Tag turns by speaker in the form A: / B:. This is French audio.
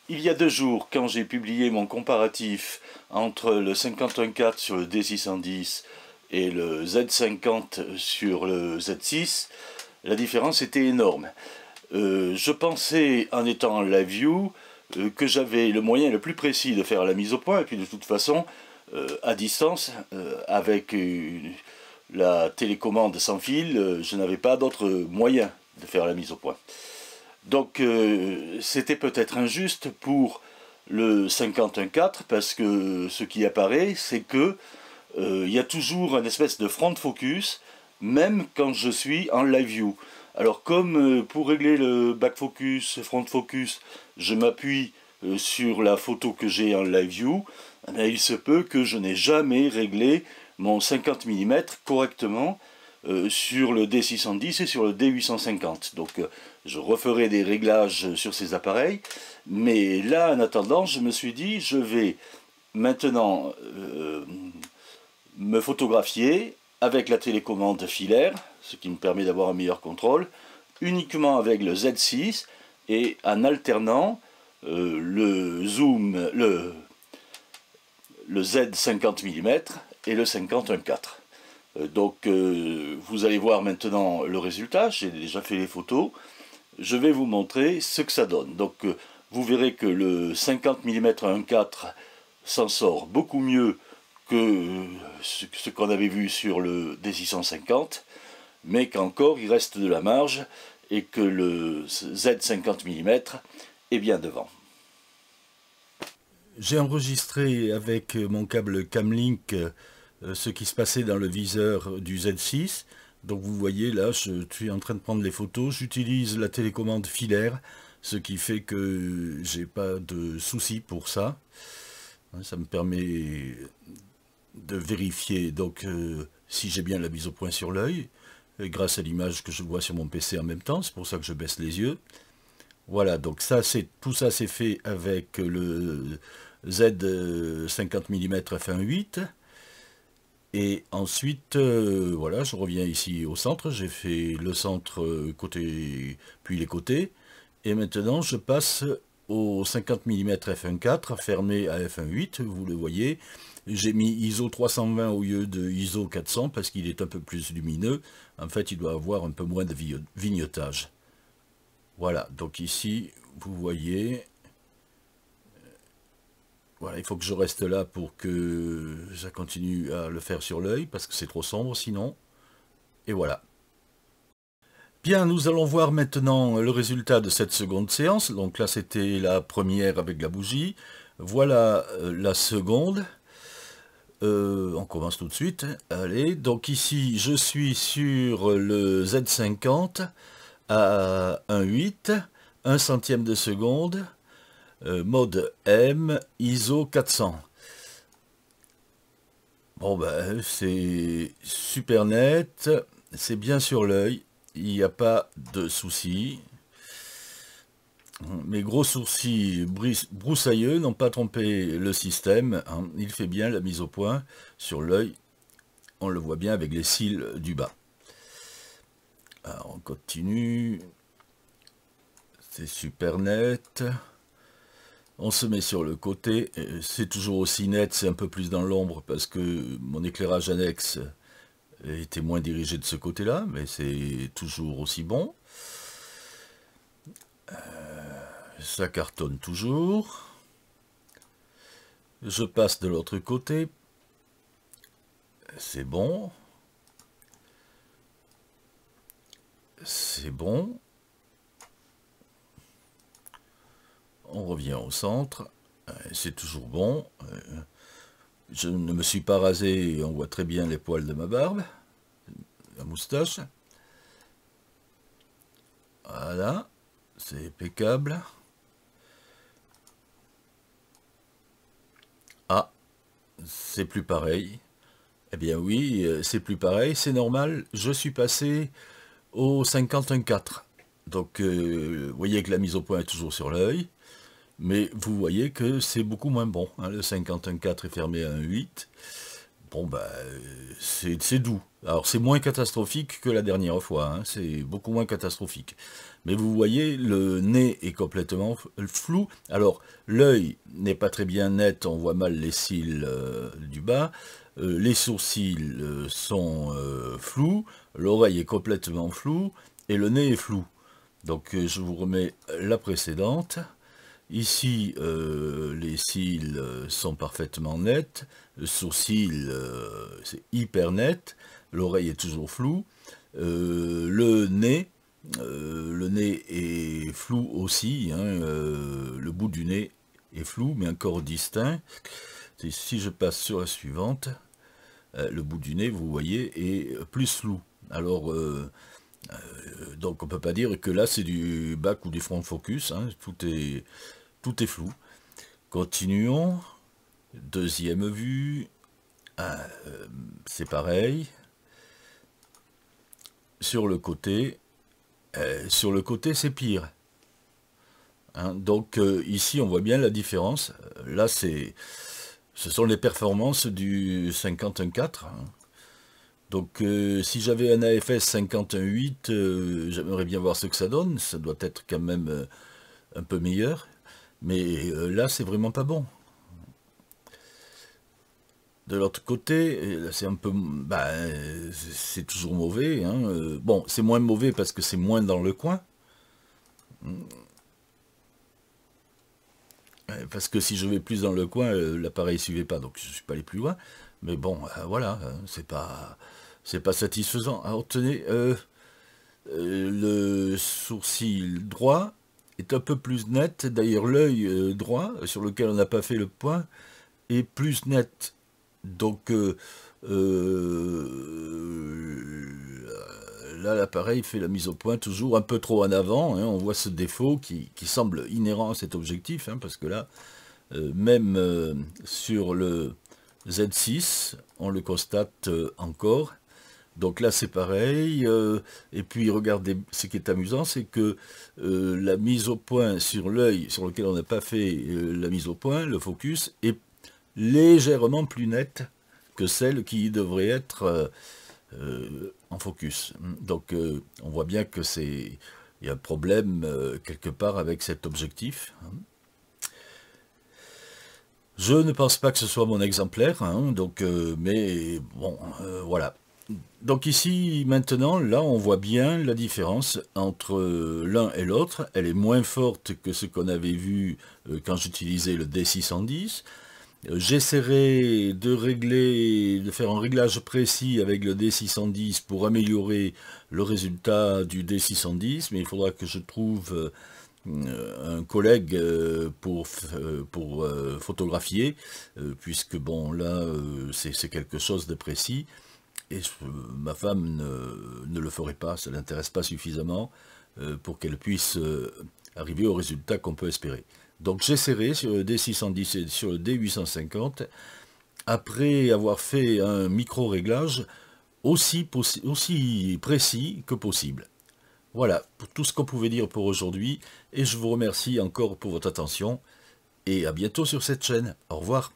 A: Il y a 2 jours, quand j'ai publié mon comparatif entre le 51.4 sur le D610 et le Z50 sur le Z6, la différence était énorme. Je pensais, en étant en live view, que j'avais le moyen le plus précis de faire la mise au point, et puis de toute façon, à distance, avec la télécommande sans fil, je n'avais pas d'autre moyen de faire la mise au point. Donc c'était peut-être injuste pour le 51.4 parce que ce qui apparaît, c'est que il y a toujours une espèce de front focus, même quand je suis en live view. Alors comme pour régler le back focus, front focus, je m'appuie sur la photo que j'ai en live view, il se peut que je n'ai jamais réglé mon 50 mm correctement sur le D610 et sur le D850. Donc je referai des réglages sur ces appareils, mais là en attendant je me suis dit je vais maintenant me photographier avec la télécommande filaire, ce qui me permet d'avoir un meilleur contrôle, uniquement avec le Z6 et en alternant le zoom, le Z 50 mm et le 51.4. Donc vous allez voir maintenant le résultat, j'ai déjà fait les photos, je vais vous montrer ce que ça donne. Donc vous verrez que le 50 mm 1.4 s'en sort beaucoup mieux que ce qu'on avait vu sur le D650, mais qu'encore il reste de la marge et que le Z 50 mm est bien devant. J'ai enregistré avec mon câble Camlink ce qui se passait dans le viseur du Z6. Donc vous voyez là, je suis en train de prendre les photos, j'utilise la télécommande filaire, ce qui fait que j'ai pas de soucis pour ça. Ça me permet de vérifier donc si j'ai bien la mise au point sur l'œil, grâce à l'image que je vois sur mon PC en même temps, c'est pour ça que je baisse les yeux. Voilà, donc tout ça c'est fait avec le Z 50 mm f1.8. Et ensuite, voilà, je reviens ici au centre, j'ai fait le centre côté, puis les côtés. Et maintenant, je passe au 50 mm f1.4, fermé à f1.8, vous le voyez. J'ai mis ISO 320 au lieu de ISO 400 parce qu'il est un peu plus lumineux. En fait, il doit avoir un peu moins de vignettage. Voilà, donc ici, vous voyez, voilà, il faut que je reste là pour que ça continue à le faire sur l'œil, parce que c'est trop sombre sinon. Et voilà. Bien, nous allons voir maintenant le résultat de cette seconde séance. Donc là, c'était la première avec la bougie. Voilà la seconde. On commence tout de suite. Allez, donc ici, je suis sur le Z50 à 1.8, 1 centième de seconde, mode M, ISO 400. Bon ben, c'est super net, c'est bien sur l'œil, il n'y a pas de souci. Mes gros sourcils broussailleux n'ont pas trompé le système, hein. Il fait bien la mise au point sur l'œil, on le voit bien avec les cils du bas. Alors on continue, c'est super net. On se met sur le côté, c'est toujours aussi net, c'est un peu plus dans l'ombre parce que mon éclairage annexe était moins dirigé de ce côté-là, mais c'est toujours aussi bon. Ça cartonne toujours. Je passe de l'autre côté. C'est bon. C'est bon. On revient au centre. C'est toujours bon. Je ne me suis pas rasé, on voit très bien les poils de ma barbe. La moustache. Voilà. C'est impeccable. Ah, c'est plus pareil. Eh bien oui, c'est plus pareil, c'est normal. Je suis passé au 51.4. Donc, vous voyez que la mise au point est toujours sur l'œil. Mais vous voyez que c'est beaucoup moins bon. Hein. Le 51.4 est fermé à 1.8. bon, bah, c'est doux. Alors, c'est moins catastrophique que la dernière fois, hein, c'est beaucoup moins catastrophique. Mais vous voyez, le nez est complètement flou. Alors, l'œil n'est pas très bien net, on voit mal les cils du bas. Les sourcils sont flous, l'oreille est complètement floue, et le nez est flou. Donc, je vous remets la précédente. Ici, les cils sont parfaitement nets, le sourcil, c'est hyper net, l'oreille est toujours floue, le nez est flou aussi, hein, le bout du nez est flou, mais encore distinct. Si je passe sur la suivante, le bout du nez, vous voyez, est plus flou. Alors, donc on peut pas dire que là c'est du back ou du front focus, hein, tout est flou. Continuons. Deuxième vue. C'est pareil. Sur le côté. C'est pire. Hein, donc ici on voit bien la différence. Là ce sont les performances du 51.4. Hein. Donc si j'avais un AFS 51.8, j'aimerais bien voir ce que ça donne. Ça doit être quand même un peu meilleur. Mais là, c'est vraiment pas bon. De l'autre côté, c'est un peu... Bah, c'est toujours mauvais. Hein. Bon, c'est moins mauvais parce que c'est moins dans le coin. Parce que si je vais plus dans le coin, l'appareil ne suivait pas, donc je ne suis pas allé plus loin. Mais bon, voilà, c'est pas satisfaisant. Alors, tenez, le sourcil droit est un peu plus net. D'ailleurs, l'œil droit, sur lequel on n'a pas fait le point, est plus net. Donc, là, l'appareil fait la mise au point toujours un peu trop en avant. Hein, on voit ce défaut qui semble inhérent à cet objectif, hein, parce que là, même sur le Z6, on le constate encore. Donc là c'est pareil, et puis regardez, ce qui est amusant, c'est que la mise au point sur l'œil, sur lequel on n'a pas fait la mise au point, le focus, est légèrement plus nette que celle qui devrait être en focus. Donc on voit bien que il y a un problème quelque part avec cet objectif. Je ne pense pas que ce soit mon exemplaire, hein, donc, mais bon, voilà. Donc ici, maintenant, là, on voit bien la différence entre l'un et l'autre. Elle est moins forte que ce qu'on avait vu quand j'utilisais le D610. J'essaierai de faire un réglage précis avec le D610 pour améliorer le résultat du D610, mais il faudra que je trouve un collègue pour photographier, puisque bon, là, c'est quelque chose de précis. Et ma femme ne le ferait pas, ça ne l'intéresse pas suffisamment pour qu'elle puisse arriver au résultat qu'on peut espérer. Donc j'essaierai sur le D610 et sur le D850, après avoir fait un micro-réglage aussi précis que possible. Voilà, pour tout ce qu'on pouvait dire pour aujourd'hui, et je vous remercie encore pour votre attention, et à bientôt sur cette chaîne. Au revoir.